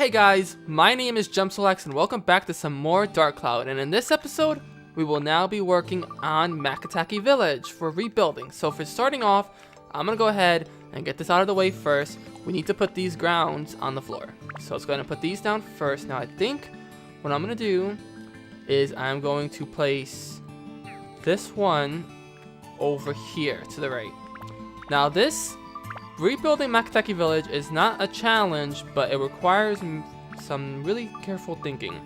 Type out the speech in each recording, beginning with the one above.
Hey guys, my name is JemSoulex and welcome back to some more Dark Cloud, and in this episode, we will now be working on Matataki Village for rebuilding. So for starting off, I'm going to go ahead and get this out of the way first. We need to put these grounds on the floor. So let's go ahead and put these down first. Now I think what I'm going to do is I'm going to place this one over here to the right. Now this rebuilding Matataki Village is not a challenge, but it requires some really careful thinking.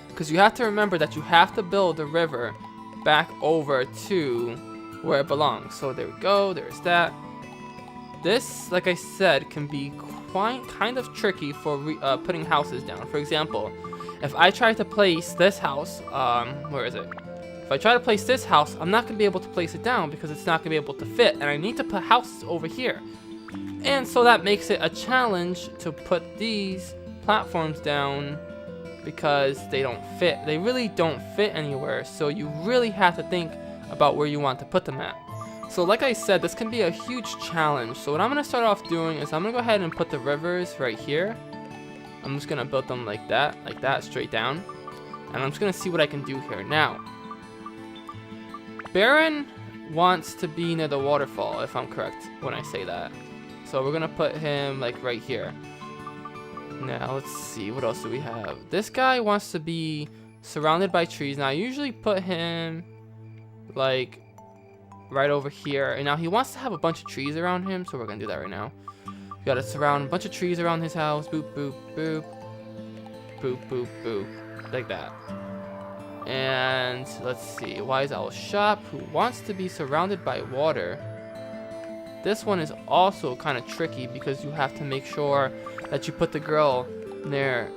Because you have to remember that you have to build the river back over to where it belongs. So there we go, there's that. This, like I said, can be kind of tricky for putting houses down. For example, if I try to place this house, where is it? If I try to place this house, I'm not going to be able to place it down because it's not going to be able to fit. And I need to put houses over here. And so that makes it a challenge to put these platforms down because they don't fit. They really don't fit anywhere. So you really have to think about where you want to put them at. So like I said, this can be a huge challenge. So what I'm going to start off doing is I'm going to go ahead and put the rivers right here. I'm just going to build them like that, straight down. And I'm just going to see what I can do here. Now, Baron wants to be near the waterfall, if I'm correct when I say that. So we're going to put him like right here. Now, let's see. What else do we have? This guy wants to be surrounded by trees. Now, I usually put him like right over here. And now he wants to have a bunch of trees around him. So we're going to do that right now. We got to surround a bunch of trees around his house. Boop, boop, boop. Boop, boop, boop. Like that. And let's see, Wise Owl Shop, who wants to be surrounded by water. This one is also kind of tricky because you have to make sure that you put the girl near.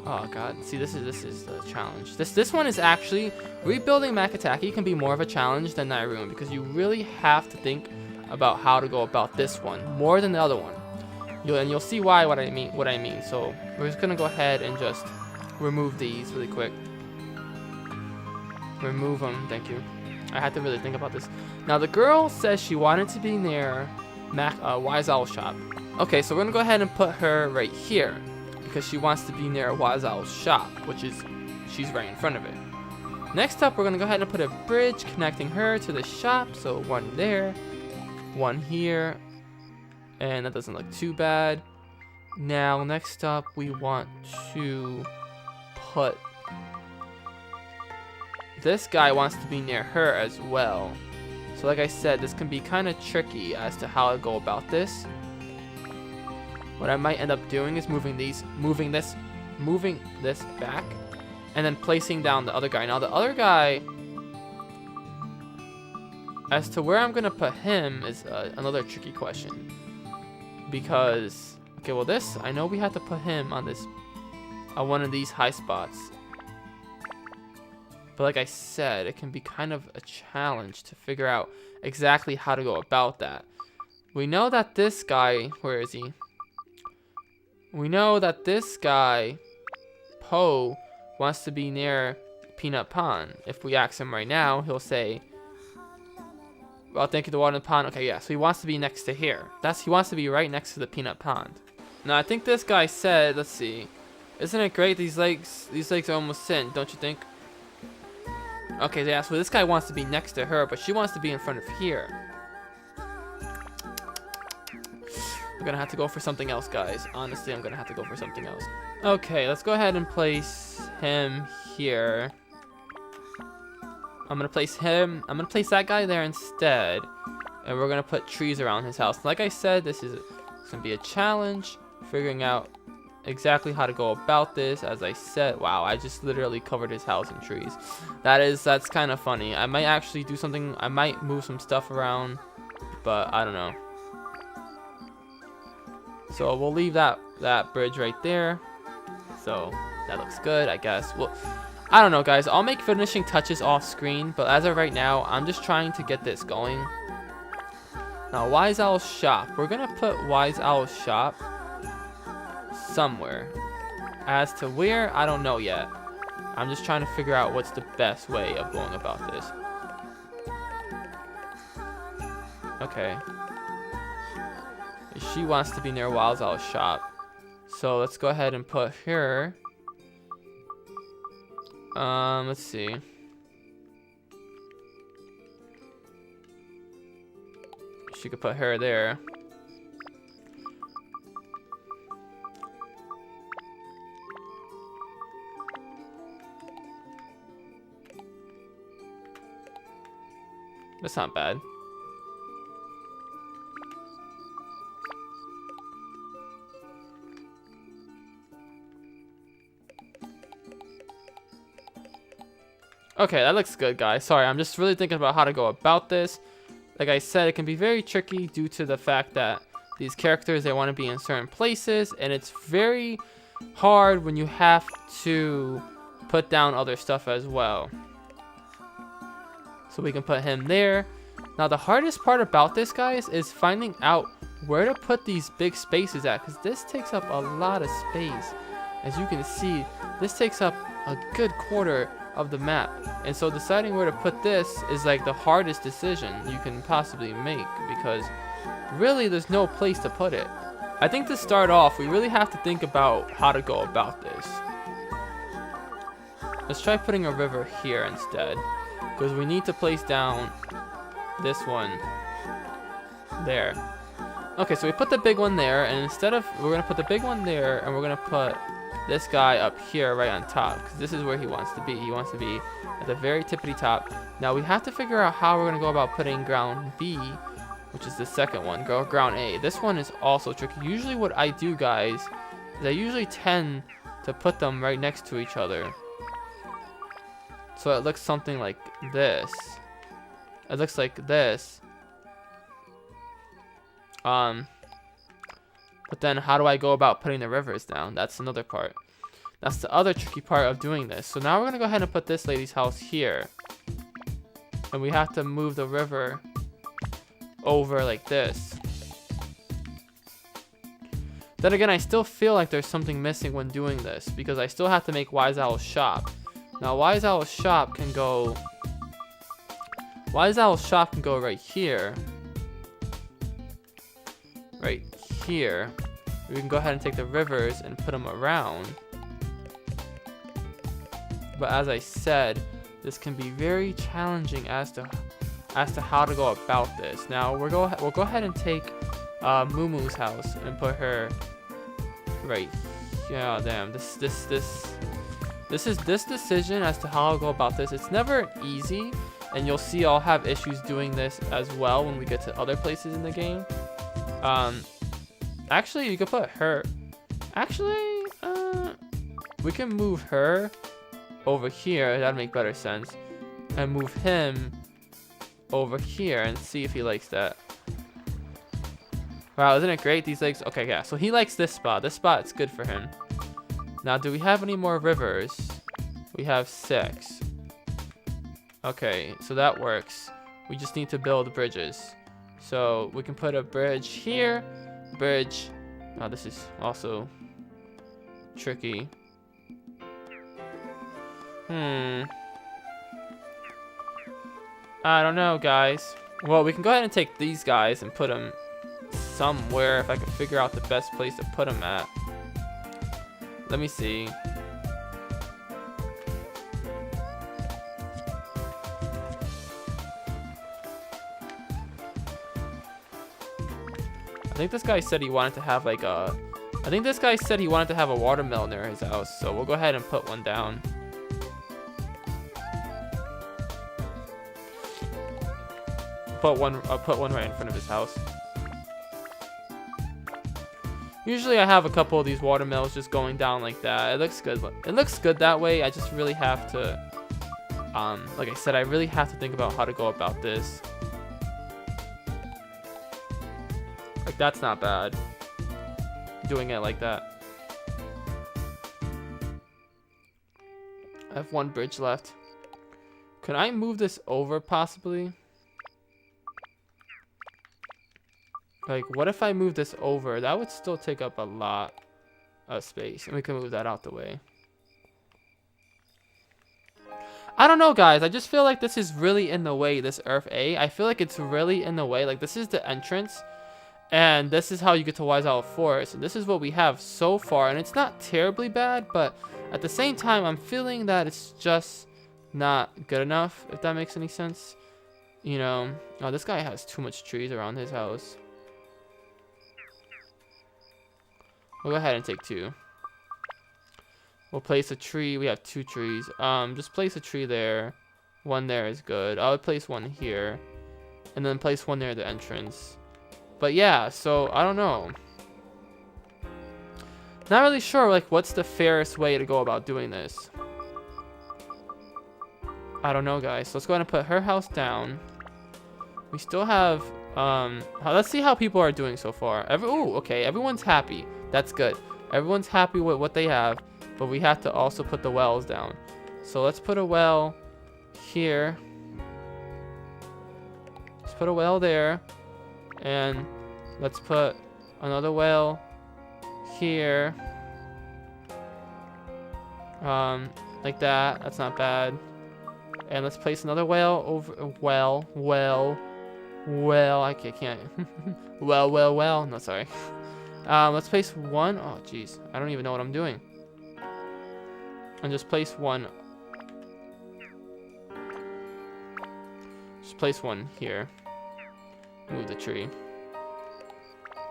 Oh god, see, this is the challenge. This one is actually rebuilding Matataki can be more of a challenge than Nairoon because you really have to think about how to go about this one more than the other one. You'll see why what I mean. So we're just gonna go ahead and just remove these really quick. Remove them, thank you. I had to really think about this. Now the girl says she wanted to be near Wise Owl Shop. Okay, so we're gonna go ahead and put her right here because she wants to be near Wise Owl's shop, which is she's right in front of it. Next up, we're gonna go ahead and put a bridge connecting her to the shop. So one there, one here, and that doesn't look too bad. Now next up, we want to put. This guy wants to be near her as well. So like I said, this can be kind of tricky as to how to go about this. What I might end up doing is moving this back and then placing down the other guy. Now the other guy, as to where I'm going to put him is another tricky question. Because, okay, well this, I know we have to put him on one of these high spots. But like I said, it can be kind of a challenge to figure out exactly how to go about that. We know that this guy, where is he? We know that this guy, Poe, wants to be near Peanut Pond. If we ask him right now, he'll say, well, thank you to water in the pond. Okay, yeah, so he wants to be next to here. He wants to be right next to the Peanut Pond. Now, I think this guy said, let's see. Isn't it great? These lakes are almost in, don't you think? Okay, yeah, so this guy wants to be next to her, but she wants to be in front of here. We're gonna have to go for something else, guys. Honestly, I'm gonna have to go for something else. Okay, let's go ahead and place him here. I'm gonna place that guy there instead. And we're gonna put trees around his house. Like I said, this is gonna be a challenge, figuring out exactly how to go about this. As I said, wow, I just literally covered his house in trees. That's kind of funny. I might actually do something. I might move some stuff around, but I don't know. So we'll leave that bridge right there. So that looks good, I guess. Well, I don't know, guys. I'll make finishing touches off screen, but as of right now, I'm just trying to get this going. Now, Wise Owl's shop. We're gonna put Wise Owl's shop somewhere. As to where, I don't know yet. I'm just trying to figure out what's the best way of going about this. Okay. She wants to be near Wise Owl's shop. So let's go ahead and put her. Let's see. She could put her there. That's not bad. Okay, that looks good, guys. Sorry, I'm just really thinking about how to go about this. Like I said, it can be very tricky due to the fact that these characters, they want to be in certain places, and it's very hard when you have to put down other stuff as well. So we can put him there. Now, the hardest part about this, guys, is finding out where to put these big spaces at, because this takes up a lot of space. As you can see, this takes up a good quarter of the map, and so deciding where to put this is like the hardest decision you can possibly make, because really there's no place to put it. I think to start off, we really have to think about how to go about this. Let's try putting a river here instead, because we need to place down this one there. Okay, so we put the big one there, and instead of, we're gonna put the big one there, and we're gonna put this guy up here right on top, because this is where he wants to be. He wants to be at the very tippity top. Now we have to figure out how we're going to go about putting ground B, which is the second one, ground A. This one is also tricky. Usually what I do, guys, is I usually tend to put them right next to each other. So it looks something like this. It looks like this. But then how do I go about putting the rivers down? That's another part. That's the other tricky part of doing this. So now we're going to go ahead and put this lady's house here. And we have to move the river over like this. Then again, I still feel like there's something missing when doing this, because I still have to make Wise Owl's shop. Now Wise Owl's shop can go... Wise Owl's shop can go right here. Right here. We can go ahead and take the rivers and put them around. But as I said, this can be very challenging as to how to go about this. Now we'll go ahead and take Moomoo's house and put her right. Yeah, damn. This decision as to how I'll go about this. It's never easy, and you'll see I'll have issues doing this as well when we get to other places in the game. Actually, you could put her. Actually, we can move her over here. That'd make better sense. And move him over here and see if he likes that. Wow, isn't it great? These legs. Okay, yeah. So he likes this spot. This spot's good for him. Now, do we have any more rivers? We have 6. Okay, so that works. We just need to build bridges. So we can put a bridge here. Bridge. Oh, this is also tricky. I don't know, guys. Well, we can go ahead and take these guys and put them somewhere if I can figure out the best place to put them at. Let me see. I think this guy said he wanted to have like a... I think this guy said he wanted to have a watermill near his house, so we'll go ahead and put one down. Put one right in front of his house. Usually I have a couple of these watermills just going down like that. It looks good. It looks good that way. I just really have to, like I said, I really have to think about how to go about this. Like, that's not bad. Doing it like that. I have one bridge left. Can I move this over possibly? Like, what if I move this over? That would still take up a lot of space. And we can move that out the way. I don't know, guys. I just feel like this is really in the way, this Earth A. I feel like it's really in the way. Like, this is the entrance. And this is how you get to Wise Owl Forest. And this is what we have so far. And it's not terribly bad, but at the same time, I'm feeling that it's just not good enough, if that makes any sense. You know, oh, this guy has too much trees around his house. We'll go ahead and take 2. We'll place a tree. We have 2 trees. Just place a tree there. 1 there is good. I would place 1 here. And then place 1 near the entrance. But yeah, so I don't know. Not really sure, like, what's the fairest way to go about doing this. I don't know, guys. So let's go ahead and put her house down. We still have, let's see how people are doing so far. Ooh, okay, everyone's happy. That's good. Everyone's happy with what they have, but we have to also put the wells down. So let's put a well here. Let's put a well there. And let's put another well here. Like that. That's not bad. And let's place another well over. Well. I can't. Well. No, sorry. Let's place 1. Oh, jeez. I don't even know what I'm doing. And just place 1. Just place 1 here. Move the tree.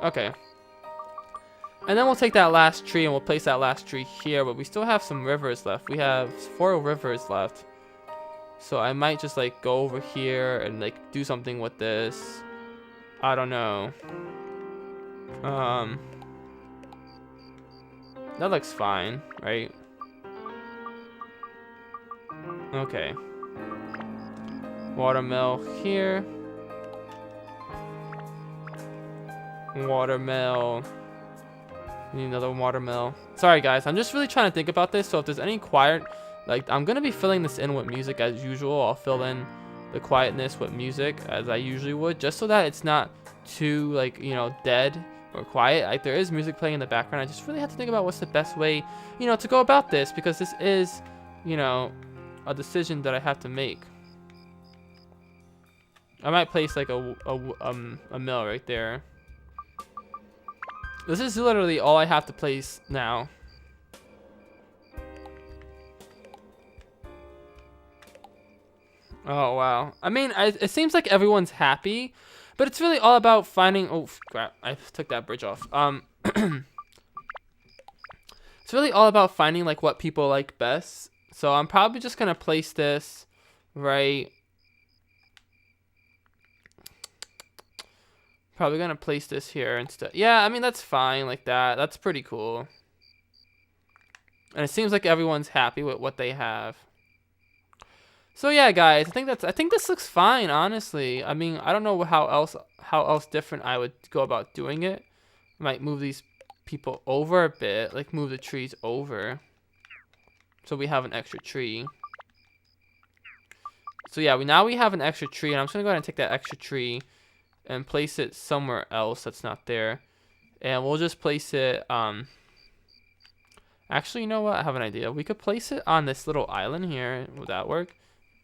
Okay. And then we'll take that last tree and we'll place that last tree here. But we still have some rivers left. We have 4 rivers left. So I might just like go over here and like do something with this. I don't know. That looks fine, right? Okay. Watermill here. Watermill. Need another watermill. Sorry guys, I'm just really trying to think about this. So if there's any quiet, like I'm gonna be filling this in with music as usual. I'll fill in the quietness with music as I usually would, just so that it's not too like, you know, dead or quiet. Like there is music playing in the background. I just really have to think about what's the best way, you know, to go about this, because this is, you know, a decision that I have to make. I might place like a mill right there. This is literally all I have to place now. Oh, wow. I mean, it seems like everyone's happy, but it's really all about finding... Oh, crap. I took that bridge off. It's really all about finding, like, what people like best. So I'm probably just going to place this right... Probably going to place this here instead. Yeah, I mean, that's fine like that. That's pretty cool. And it seems like everyone's happy with what they have. So yeah, guys, I think this looks fine, honestly. I mean, I don't know how else different I would go about doing it. I might move these people over a bit, like move the trees over, so we have an extra tree. So yeah, now we have an extra tree, and I'm just gonna go ahead and take that extra tree and place it somewhere else that's not there, and we'll just place it. Actually, you know what? I have an idea. We could place it on this little island here. Would that work?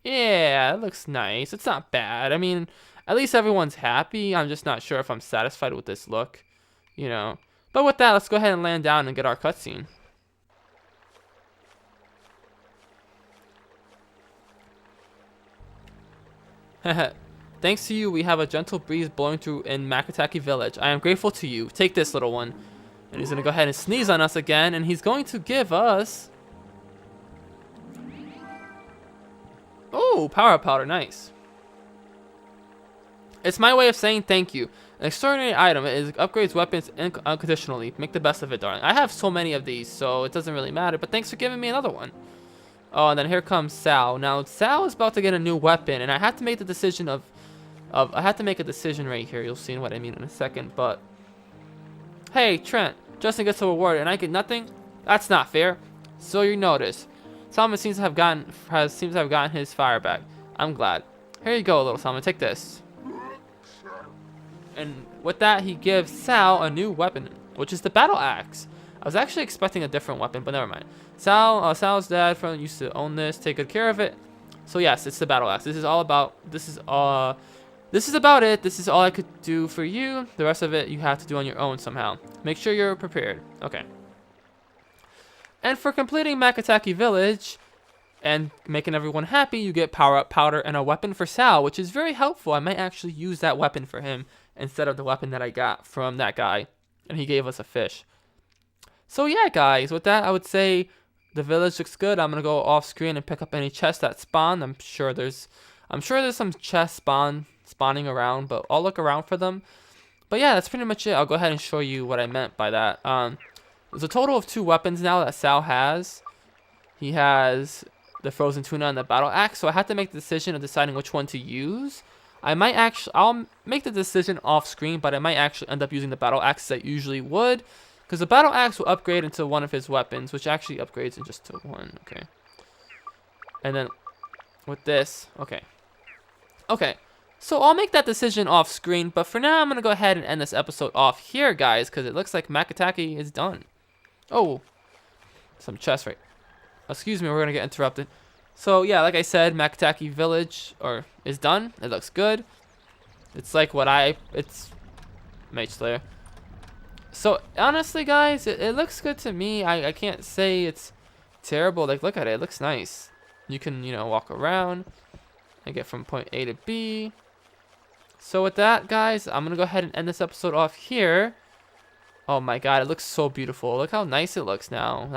Yeah, it looks nice. It's not bad. I mean, at least everyone's happy. I'm just not sure if I'm satisfied with this look, you know. But with that, let's go ahead and land down and get our cutscene. Thanks to you, we have a gentle breeze blowing through in Matataki village. I am grateful to you. Take this, little one. And he's going to go ahead and sneeze on us again, and he's going to give us... Oh, power powder, nice. It's my way of saying thank you. An extraordinary item. It upgrades weapons unconditionally. Make the best of it, darling. I have so many of these, so it doesn't really matter, but thanks for giving me another one. Oh, and then here comes Sal. Now, Sal is about to get a new weapon, and I have to make the decision I have to make a decision right here. You'll see what I mean in a second, but... Hey, Trent. Justin gets a reward, and I get nothing? That's not fair. So you notice. Solomon seems to have gotten his fire back. I'm glad. Here you go, little Solomon. Take this. And with that, he gives Sal a new weapon, which is the battle axe. I was actually expecting a different weapon, but never mind. Sal's dad used to own this. Take good care of it. So yes, it's the battle axe. This is all about. This is this is about it. This is all I could do for you. The rest of it you have to do on your own somehow. Make sure you're prepared. Okay. And for completing Matataki Village and making everyone happy, you get power-up powder and a weapon for Sal, which is very helpful. I might actually use that weapon for him instead of the weapon that I got from that guy. And he gave us a fish. So yeah, guys, with that, I would say the village looks good. I'm gonna go off screen and pick up any chests that spawn. I'm sure there's some chests spawning around, but I'll look around for them. But yeah, that's pretty much it. I'll go ahead and show you what I meant by that. There's a total of 2 weapons now that Sal has. He has the frozen tuna and the battle axe, so I have to make the decision of deciding which one to use. I'll make the decision off screen, but I might actually end up using the battle axe as I usually would, because the battle axe will upgrade into one of his weapons, which actually upgrades in just to 1. Okay. And then with this, okay. So I'll make that decision off screen, but for now I'm gonna go ahead and end this episode off here, guys, because it looks like Matataki is done. Oh, some chests, right? Excuse me, we're gonna get interrupted. So yeah, like I said, Matataki Village is done. It looks good. It's like it's Mage Slayer. So honestly, guys, it looks good to me. I can't say it's terrible. Like, look at it. It looks nice. You can, walk around and get from point A to B. So with that, guys, I'm gonna go ahead and end this episode off here. Oh my god, it looks so beautiful. Look how nice it looks now.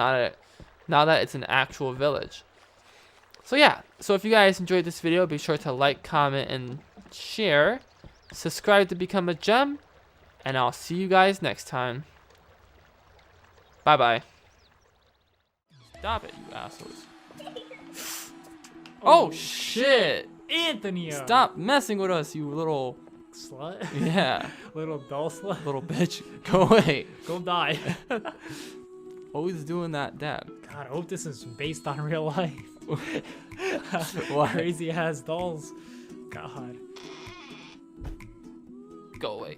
Now that it's an actual village. So yeah, so if you guys enjoyed this video, be sure to like, comment, and share. Subscribe to become a gem. And I'll see you guys next time. Bye-bye. Stop it, you assholes. Oh, shit! Anthony! Stop messing with us, you little... slut? Yeah. Little doll slut? Little bitch. Go away. Go die. Always doing that dab. God, I hope this is based on real life. Why? Crazy ass dolls. God. Go away.